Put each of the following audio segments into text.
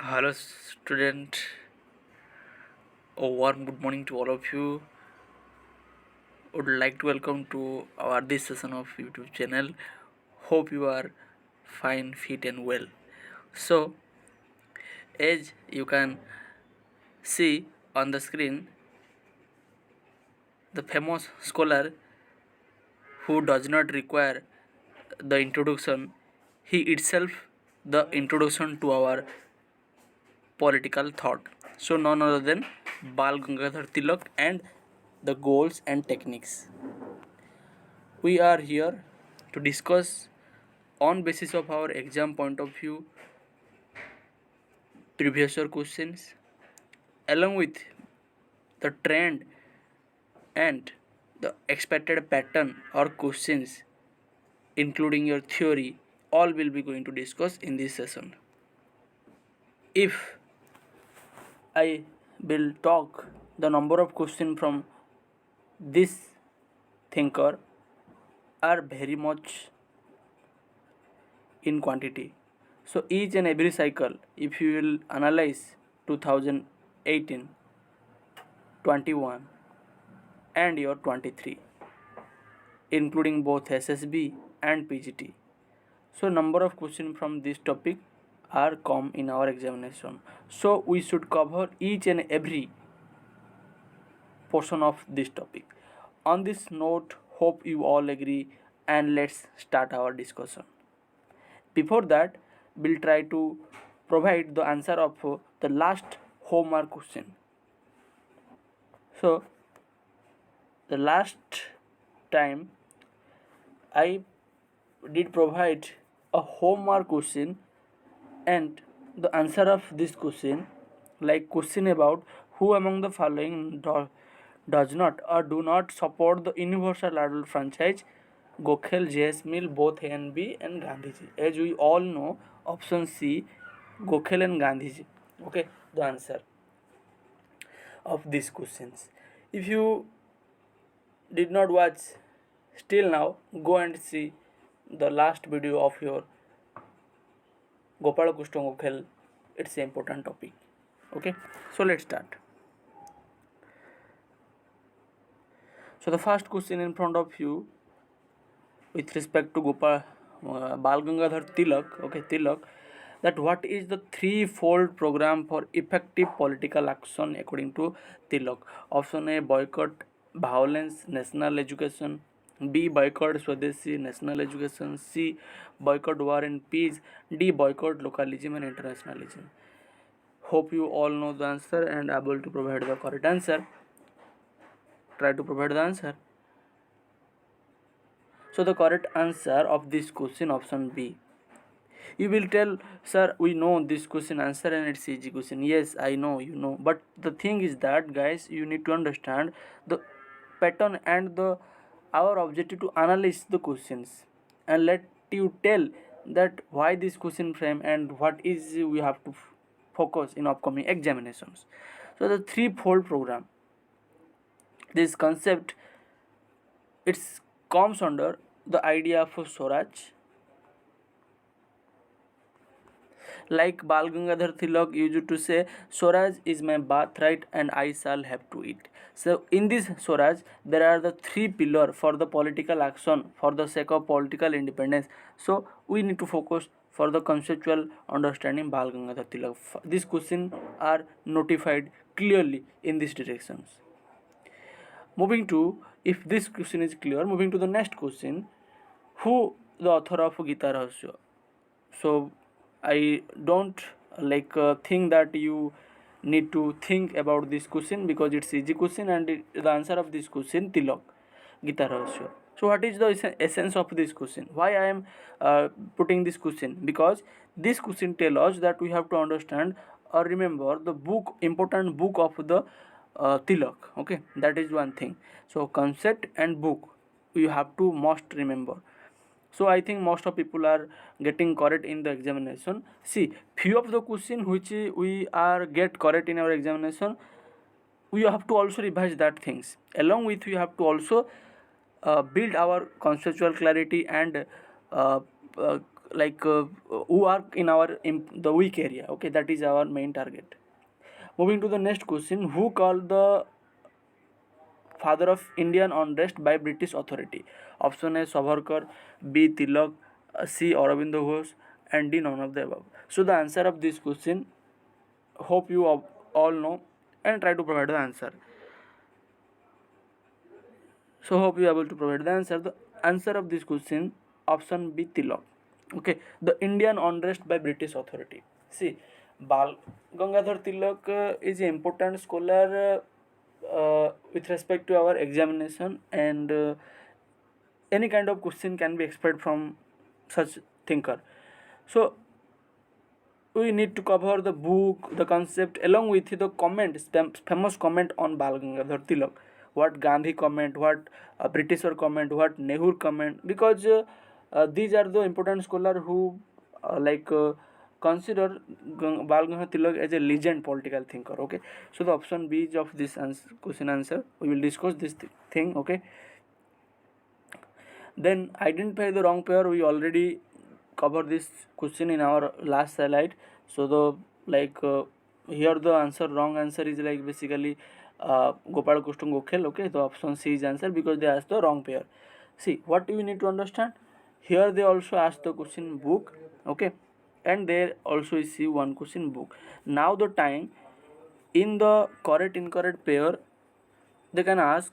Hello, student. A warm good morning to all of you. Would like to welcome to our this session of YouTube channel. Hope you are fine, fit, and well. So, as you can see on the screen, the famous scholar who does not require the introduction, he itself the introduction to our political thought. So, none other than Balgangadhar Tilak and the goals and techniques. We are here to discuss on basis of our exam point of view previous year questions along with the trend and the expected pattern or questions including your theory all will be going to discuss in this session. If I will talk the number of questions from this thinker are very much in quantity. So each and every cycle, if you will analyze 2018, 21 and your 23, including both SSB and PGT. So number of questions from this topic are come in our examination. So we should cover each and every portion of this topic. On this note, hope you all agree and let's start our discussion. Before that, we'll try to provide the answer of the last homework question. So, the last time I did provide a homework question and the answer of this question, like question about who among the following does not or do not support the universal adult franchise, Gokhale, JS Mill, both A and B, and Gandhiji. As we all know, option C, Gokhale and Gandhiji. Okay, the answer of these questions. If you did not watch still now, go and see the last video of your Gopala Krishna Gokhale. It's an important topic. Okay, so let's start. So the first question in front of you with respect to Balgangadhar Tilak, Tilak, that what is the threefold program for effective political action according to Tilak? Option A, boycott violence, national education. B, boycott Swadeshi, national education. C, boycott war and peace. D, boycott localism and internationalism. Hope you all know the answer and able to provide the correct answer. Try to provide the answer. So the correct answer of this question, option B. You will tell, sir, we know this question answer and it's easy question. Yes, I know, you know. But the thing is that, guys, you need to understand the pattern and the our objective to analyze the questions and let you tell that why this question frame and what is we have to focus in upcoming examinations. So the threefold program, this concept, it comes under the idea of Swaraj. Like Balgangadhar Tilak used to say, Swaraj is my birthright and I shall have to eat. So in this Swaraj, there are the three pillars for the political action for the sake of political independence. So we need to focus for the conceptual understanding Balgangadhar Tilak. These questions are notified clearly in these directions. Moving to, if this question is clear, moving to the next question, who the author of Gita Rahasya? So I don't think that you need to think about this question because it's easy question and the answer of this question Tilak, Gita Rahasya. So what is the essence of this question? Why I am putting this question? Because this question tells us that we have to understand or remember the book, important book of the Tilak. Okay, that is one thing. So concept and book you have to must remember. So I think most of people are getting correct in the examination. See, few of the question which we are get correct in our examination, we have to also revise that things. Along with we have to also build our conceptual clarity and who are in our the weak area. Okay, that is our main target. Moving to the next question: who called the father of Indian unrest by British authority? Option A Savarkar, B Tilak, C Aurobindo Ghosh, and D none of the above. So the answer of this question, hope you all know and try to provide the answer. So hope you are able to provide the answer. The answer of this question, option B Tilak. Okay, the Indian unrest by British authority. See, Bal Gangadhar Tilak is an important scholar with respect to our examination, and any kind of question can be expected from such thinker. So we need to cover the book, the concept, along with the comment, famous comment on Balgangadhar Tilak. What Gandhi comment, what Britisher comment, what Nehru comment, because these are the important scholar who consider Balgangadhar Tilak as a legend political thinker. Okay, so the option B is of this question answer. We will discuss this thing. Okay, then identify the wrong pair. We already covered this question in our last slide. So the here the answer, wrong answer is like basically Gopal Kustum Gokhel. Okay, the option C is answer because they asked the wrong pair. See what you need to understand. Here they also asked the question book. Okay, and there also is see one question book. Now the time in the correct incorrect pair they can ask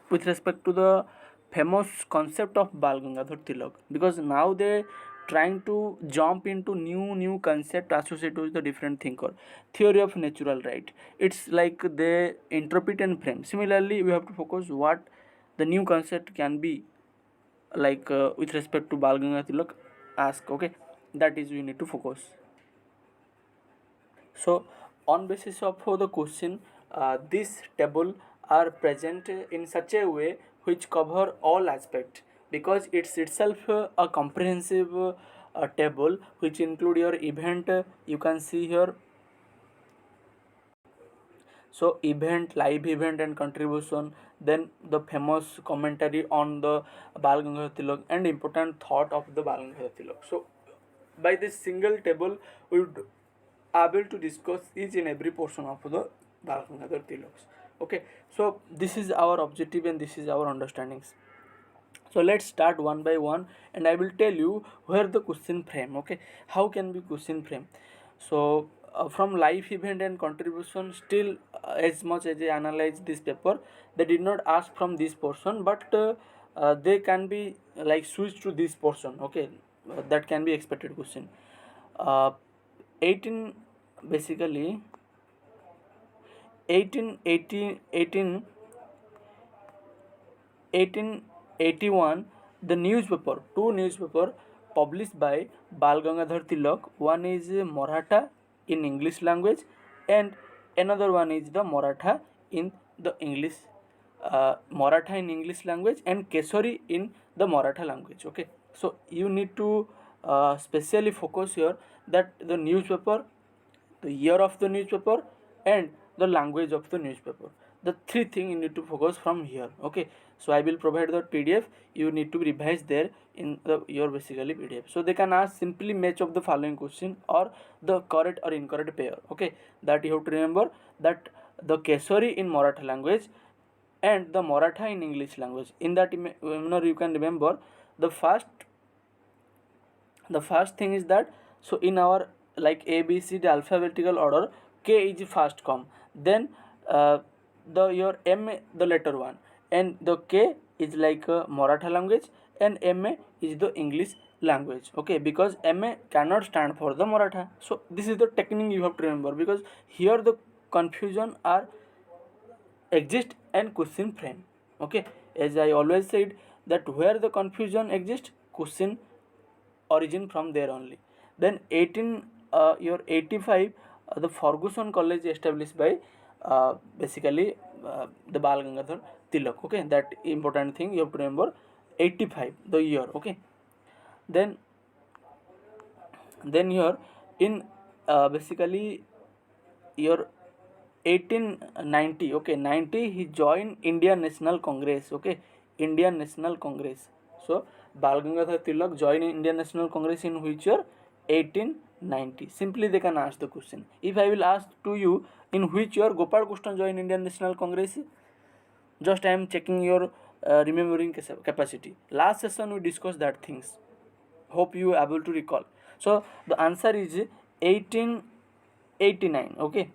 with respect to the famous concept of Balgangadhar Tilak, because now they trying to jump into new concept associated with the different thinker. Theory of natural right, it's like they interpret and frame. Similarly we have to focus what the new concept can be, with respect to Balgangadhar Tilak ask. Okay, that is we need to focus. So on basis of the question, this table are present in such a way which cover all aspect, because it's itself a comprehensive table which include your event. You can see here, so event, live event and contribution, then the famous commentary on the Balgangadhar Tilak and important thought of the Balgangadhar Tilak. So by this single table we would able to discuss each and every portion of the Balgangadhar Tilaks. Okay, so this is our objective and this is our understandings. So let's start one by one and I will tell you where the question frame. Okay, how can be question frame. So from life event and contribution, still as much as I analyze this paper, they did not ask from this portion, but they can be like switch to this portion. Okay, that can be expected question. uh, 18 basically 1880 1881, the newspaper, two newspaper published by Balgangadhar Tilak. One is Maratha in English language and another one is the Maratha in the English, Maratha in English language and Kesari in the Maratha language. Okay, so you need to specially focus here that the newspaper, the year of the newspaper and the language of the newspaper, the three things you need to focus from here. Okay, so I will provide the PDF, you need to revise there in your basically PDF. So they can ask simply match of the following question or the correct or incorrect pair. Okay, that you have to remember that the Kesari in Maratha language and the Maratha in English language. In that you can remember the first thing is that, so in our like A B C the alphabetical order, K is first come, then the your M the letter one, and the K is like Maratha language and MA is the English language. Okay, because MA cannot stand for the Maratha. So this is the technique you have to remember, because here the confusion are exist and question frame. Okay, as I always said that where the confusion exists, question origin from there only. Then 85, the Ferguson College established by basically the Balgangadhar Tilak. Okay, that important thing you have to remember. 85 the year. Okay, then here in basically your 1890. Okay, 90 he joined Indian National Congress. Okay, Indian National Congress. So Balgangadhar Tilak joined Indian National Congress in which year? 1890. Simply they can ask the question. If I will ask to you, in which year Gopal Krishna joined Indian National Congress? Just I am checking your remembering capacity. Last session we discussed that things. Hope you are able to recall. So the answer is 1889. Okay.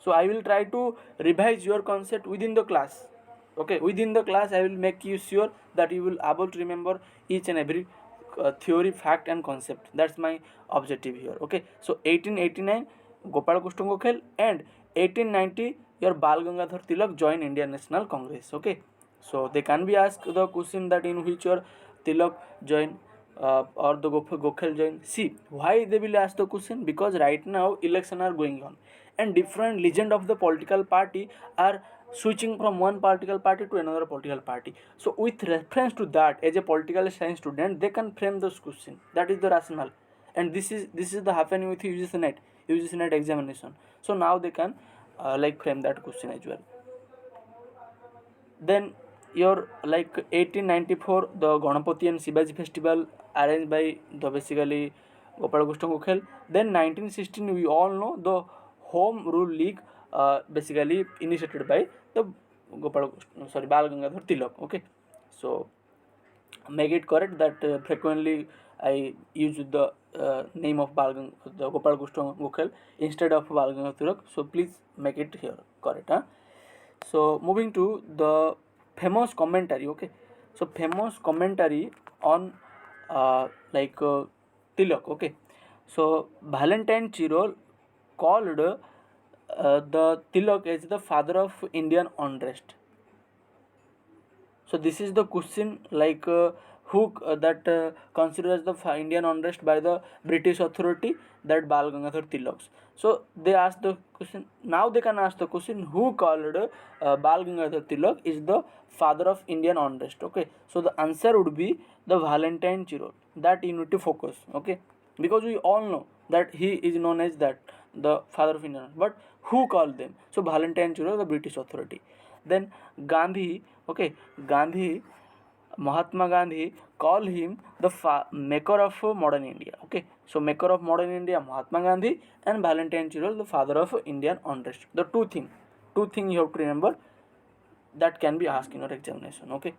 So I will try to revise your concept within the class. Okay, within the class I will make you sure that you will able to remember each and every theory, fact and concept. That's my objective here. Okay, so 1889 Gopal Krishna Gokhale and 1890 your Bal Gangadhar Tilak joined Indian National Congress. Okay, so they can be asked the question that in which your Tilak joined or the Gokhale joined. See why they will ask the question, because right now election are going on and different legend of the political party are switching from one political party to another political party. So with reference to that, as a political science student they can frame this question. That is the rationale, and this is the happening with UGC net examination. So now they can like frame that question as well. Then your like 1894 the Ganapati and Shivaji festival arranged by the basically Gopal Krishna Gokhale. Then 1916 we all know the Home Rule League basically initiated by the Bal Gangadhar Tilak. Okay, so make it correct that frequently I use the name of the Gopal Krishna Gokhale instead of Bal Gangadhar Tilak. So please make it here correct. Huh? So moving to the famous commentary. Okay, so famous commentary on Tilak. Okay, so Valentine Chirol called the Tilak as the father of Indian unrest. So this is the question who that considers the Indian unrest by the British authority, that Bal Gangadhar Tilak. So they ask the question. Now they can ask the question who called Bal Gangadhar Tilak is the father of Indian unrest. Okay. So the answer would be the Valentine Chirol. That you need to focus. Okay. Because we all know that he is known as that the father of Indian, but who called them? So Valentine Chirol, the British authority. Then Gandhi, okay, Gandhi, Mahatma Gandhi call him the maker of modern India. Okay, so maker of modern India, Mahatma Gandhi, and Valentine Chirol, the father of Indian unrest. The two thing you have to remember that can be asked in your examination. Okay,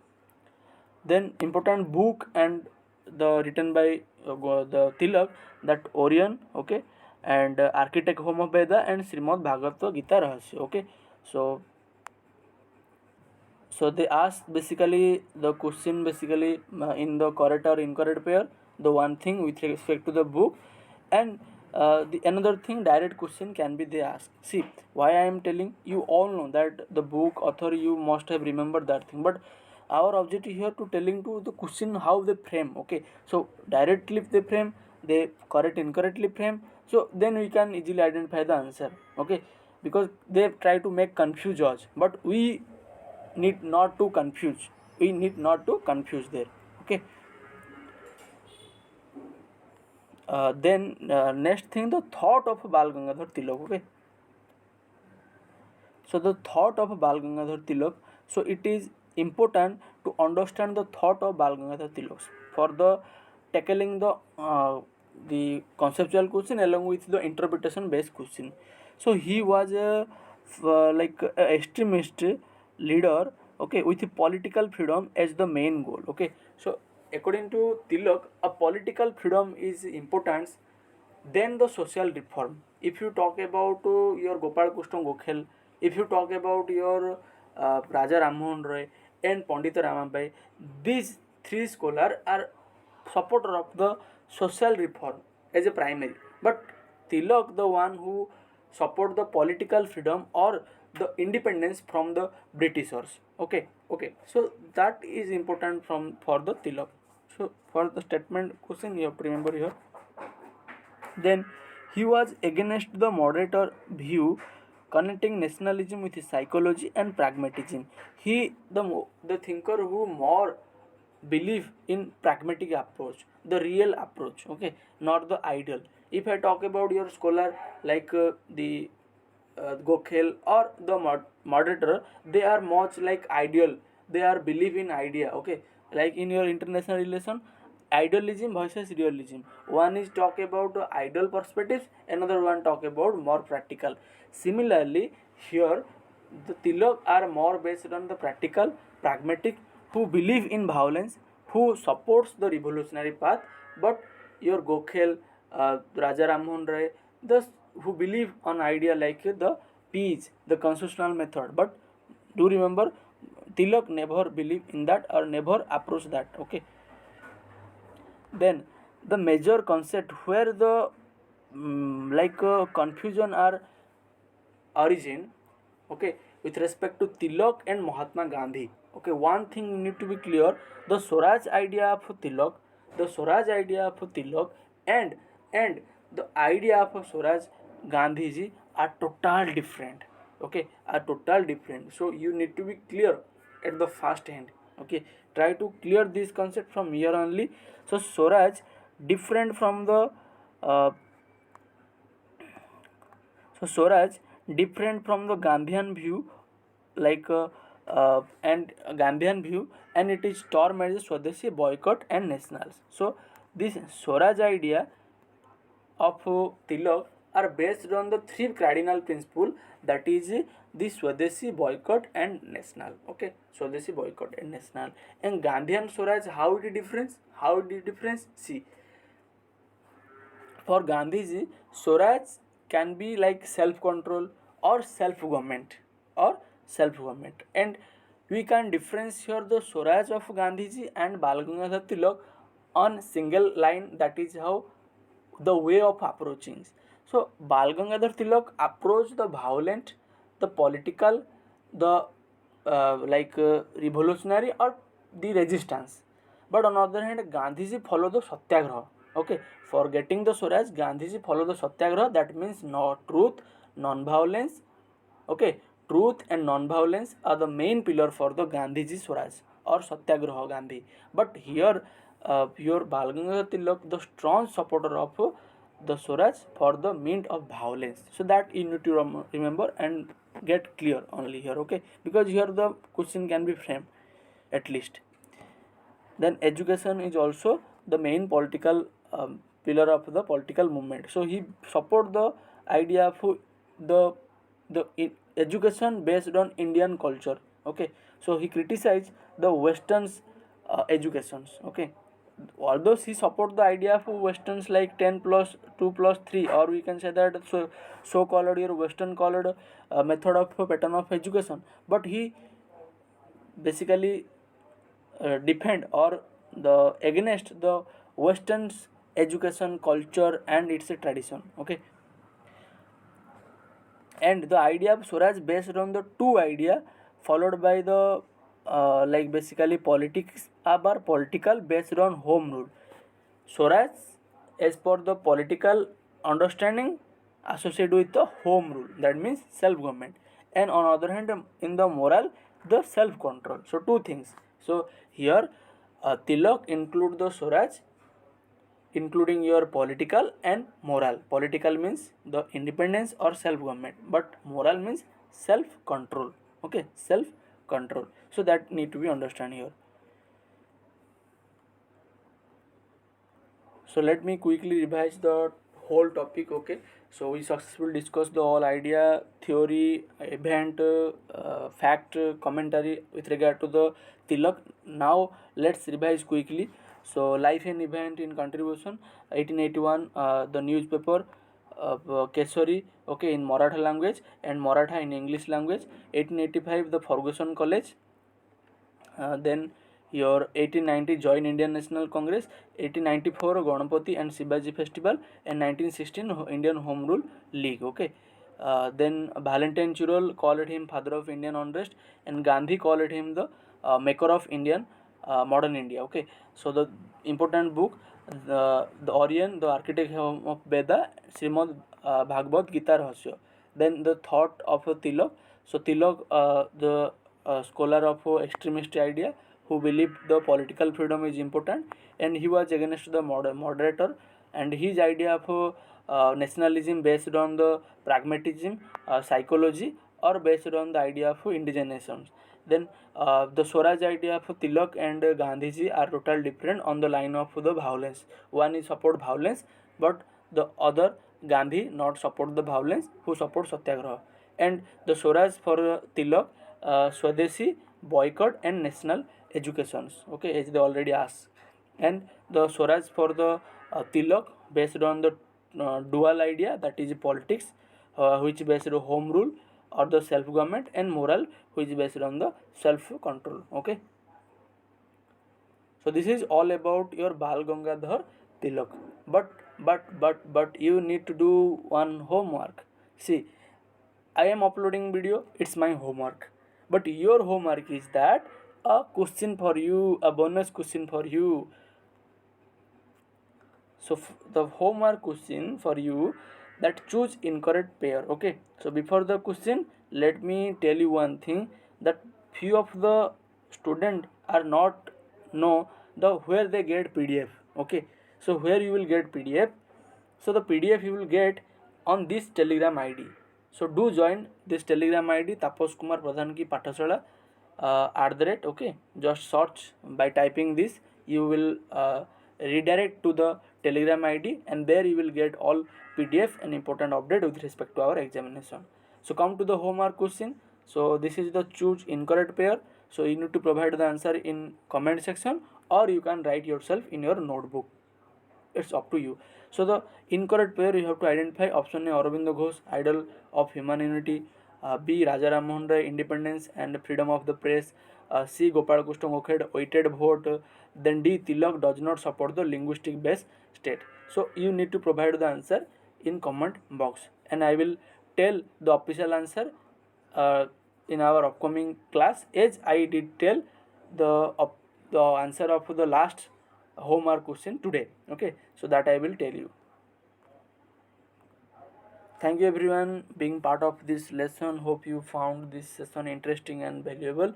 then important book and the written by the Tilak, that Orion. Okay, and Architect Home of Veda and Srimad Bhagavad Gita Rahasya. Okay, so they ask basically the question basically in the correct or incorrect pair, the one thing with respect to the book, and the another thing direct question can be they ask. See why I am telling you, all know that the book author you must have remembered that thing, but our objective here to telling to the question how they frame. Okay, so directly if they frame, they correct incorrectly frame, so then we can easily identify the answer. Okay, because they try to make confuse us, but we need not to confuse, there. Okay, then next thing, the thought of Bal Gangadhar Tilak. Okay, so the thought of Bal Gangadhar Tilak, so it is important to understand the thought of Bal Gangadhar Tilak for the tackling the conceptual question along with the interpretation based question. So he was a extremist leader, okay, with political freedom as the main goal. Okay, so according to Tilak, a political freedom is important then the social reform. If you talk about your Gopal Krishna Gokhale, if you talk about your Raja Rammohn Roy and Pandita Ramabai, these three scholars are supporter of the social reform as a primary. But Tilak, the one who support the political freedom or the independence from the Britishers. Okay, okay. So that is important for the Tilak. So for the statement question you have to remember here. Then he was against the moderator view connecting nationalism with psychology and pragmatism. He the thinker who more believe in pragmatic approach, the real approach, okay, not the ideal. If I talk about your scholar the Gokhale or the moderator, they are much like ideal. They are believe in idea, okay, like in your international relation, idealism versus realism. One is talk about ideal perspectives, another one talk about more practical. Similarly, here the Tilak are more based on the practical, pragmatic, who believe in violence, who supports the revolutionary path. But your Gokhale, Raja Rammohn Rai, thus who believe on idea like the peace, the constitutional method. But do remember, Tilak never believe in that or never approach that. Okay. Then the major concept where the confusion are origin, okay, with respect to Tilak and Mahatma Gandhi. Okay, one thing need to be clear: the Swaraj idea of Tilak, the Swaraj idea of Tilak, and the idea of Swaraj Gandhiji are total different. Okay, are total different. So you need to be clear at the first hand. Okay, try to clear this concept from here only. So Swaraj different from the uh, so Swaraj different from the Gandhian view, like and Gandhian view, and it is termed as Swadeshi boycott and nationals. So this Swaraj idea of Tilak are based on the three cardinal principles, that is the Swadeshi boycott and national. Okay, Swadeshi boycott and national. And Gandhian Swaraj, how it difference? How it difference? See, for Gandhiji, Swaraj can be like self-control or self-government or self-government, and we can difference here the Swaraj of Gandhiji and Balgangadhar Tilak on single line. That is how the way of approaching. So Balgangadhar Tilak approached the violent, the political, the revolutionary or the resistance. But on the other hand, Gandhiji followed the Satyagraha. Okay, for getting the Swaraj, Gandhiji followed the Satyagraha. That means no truth, non-violence. Okay, truth and non-violence are the main pillar for the Gandhiji Swaraj or Satyagraha Gandhi. But here, your Balgangadhar Tilak, the strong supporter of the Swaraj for the means of violence. So that you need to remember and get clear only here. Okay, because here the question can be framed at least. Then education is also the main political pillar of the political movement. So he support the idea of the education based on Indian culture. Okay, so he criticized the Western's educations. Okay, although he support the idea of Westerns like 10 plus 2 plus 3, or we can say that so called your Western called method of pattern of education, but he basically defend or the against the Western's education culture and its tradition. Okay, and the idea of Swaraj based on the two idea followed by the basically politics are political based on home rule. Swaraj, as per the political understanding, associated with the home rule, that means self government, and on other hand, in the moral, the self control. So two things. So here, Tilak include the Swaraj, including your political and moral. Political means the independence or self government, but moral means self control. Okay, self control. So that need to be understand here. So let me quickly revise the whole topic. Okay, so we successfully discussed the whole idea, theory, event, fact, commentary with regard to the Tilak. Now let's revise quickly. So life and event in contribution: 1881, the newspaper Kesari, okay, in Maratha language, and Maratha in English language. 1885, the Ferguson College. Then your 1890 join Indian National Congress, 1894 Ganapati and Shivaji Festival, and 1916 Indian Home Rule League. Okay, then Valentine Chirol called him father of Indian unrest, and Gandhi called him the maker of Indian modern India. Okay, so the important book, the Aryan, the architect of Veda, Srimad Bhagavad Gita Rahasya. Then the thought of Tilak. So Tilak, the scholar of extremist idea, who believed the political freedom is important, and he was against the moderator, and his idea of nationalism based on the pragmatism, psychology, or based on the idea of indigenous nations. Then the Swaraj idea of Tilak and Gandhiji are totally different on the line of the violence. One is support violence, but the other Gandhi not support the violence, who support Satyagraha. And the Swaraj for Tilak, Swadeshi, boycott and national educations. Okay, as they already asked. And the Swaraj for the Tilak based on the dual idea, that is politics, which based on home rule or the self government, and moral, which is based on the self control. Okay, so this is all about your Bal Gangadhar Tilak. But you need to do one homework. See, I am uploading video, it's my homework. But your homework is that a question for you, a bonus question for you. So the homework question for you, that choose incorrect pair. Okay, so before the question, let me tell you one thing, that few of the student are not know the where they get PDF. Okay, so where you will get PDF, so the PDF you will get on this Telegram ID. So do join this Telegram ID, Tapos Kumar Pradhan ki Pathashala @ okay, just search by typing this, you will redirect to the Telegram ID, and there you will get all PDF and important update with respect to our examination. So come to the homework question. So this is the choose incorrect pair. So you need to provide the answer in comment section, or you can write yourself in your notebook. It's up to you. So the incorrect pair you have to identify: option A, Aurobindo Ghosh, idol of human unity; B, Raja Ram Mohan Rai, independence and freedom of the press; C, Gopal Krishna Gokhale, weighted vote; then D, Tilak does not support the linguistic based state. So you need to provide the answer in comment box, and I will tell the official answer in our upcoming class, as I did tell the the answer of the last homework question today. Okay, so that I will tell you. Thank you everyone being part of this lesson. Hope you found this session interesting and valuable.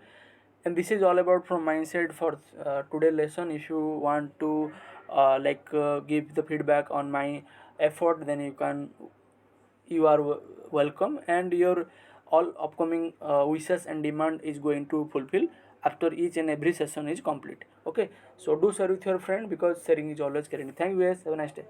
And this is all about from my side for today lesson. If you want to give the feedback on my effort, then you are welcome, and your all upcoming wishes and demand is going to fulfill after each and every session is complete. Okay, so do share with your friend, because sharing is always caring. Thank you guys, have a nice day.